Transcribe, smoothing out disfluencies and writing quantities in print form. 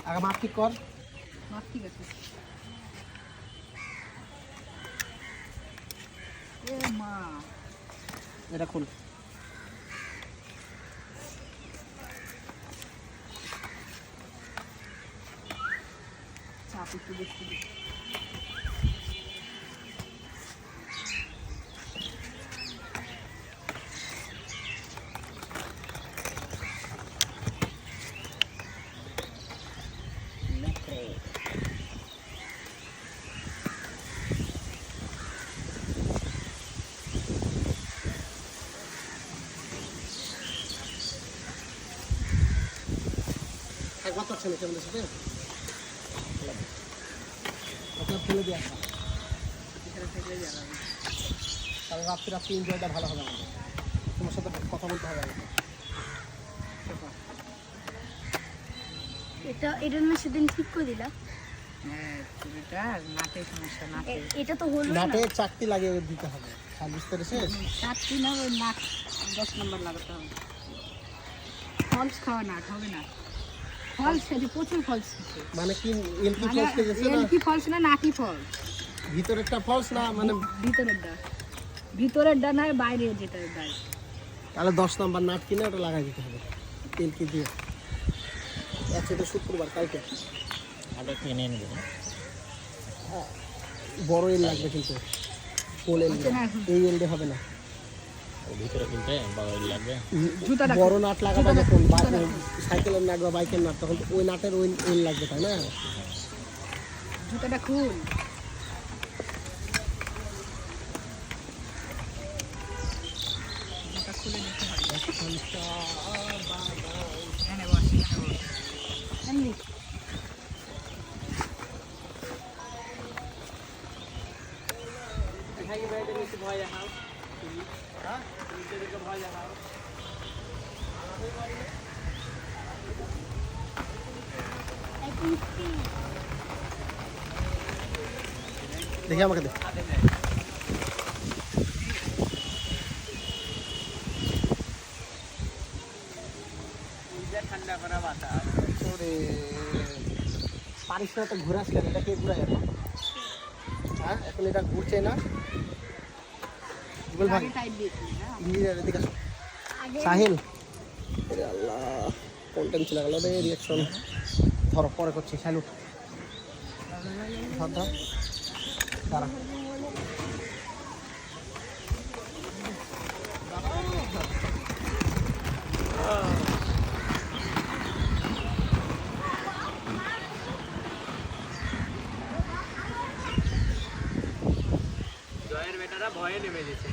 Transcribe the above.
আগে মাপ ঠিক কর। মাপ ঠিক আছে। এ মা এটা খুল। চাপ একটু বেশি দিই। একবার তো ছেলে কেমন সাথে ফেলে দিয়ে আসা এখানে থেকে যাবে। তাহলে রাত্রি এনজয়টা ভালো হবে আমাদের। তোমার সাথে কথা বলতে হবে আমাকে। এটা না সেদিন ঠিক করে দিলা। হ্যাঁ চুরিটা নাটের সমস্যা, নাটে এটা তো হলো না। নাটে চাকতি লাগিয়ে দিতে হবে। বুঝতে পেরেছিস? চারটি না, ওই নাট 10 নম্বর লাগাতে হবে। ফলস খাওয়া নাট হবে না। ফলস খেতে প্রচুর ফলস খেতে। মানে কি এলকি ফলস কে গেছে না? এলকি ফলস না, নাটি ফলস। ভিতরেরটা ফলস না মানে ভিতরেরটা নয়, বাইরে যেটা বাইরে। তাহলে 10 নাম্বার নাট কিনে ওটা লাগাই দিতে হবে এলকি দিয়ে। আজকে তো শুক্রবার, কালকে আগে কিনে নেব। বড় এল লাগবে কিন্তু ফুল এল এই এল দিয়ে হবে না। ভিতরে কিনতে বড় লাগবে। বড় নাট লাগাবা যখন সাইকেলের নাট বা বাইকের নাট, তখন ওই নাটের ওই এল লাগবে, তাই না? জুতাটা খুল। জুতা খুলে নিতে হবে। এখানে বস, এখানে বস। এমনি দেখি আমাকে দে। ঠান্ডা করা বাতাস। ওরে পারিস না তো ঘুরে আসলে এটা কে ঘুরাই এখন? হ্যাঁ এখন এটা ঘুরছে না। বল ভাই আগে টাইট দিয়েছিলি না? ইঞ্জিনিয়ার এদিকে আসো। সাহিল, আরে আল্লাহ কন্টেন্ট চলে গেল রে। রিঅ্যাকশন ধরো পরে করছি। স্যালুট ধর ধর দাঁড়া। জয়ের বেটারা ভয়ে নেমে গেছে।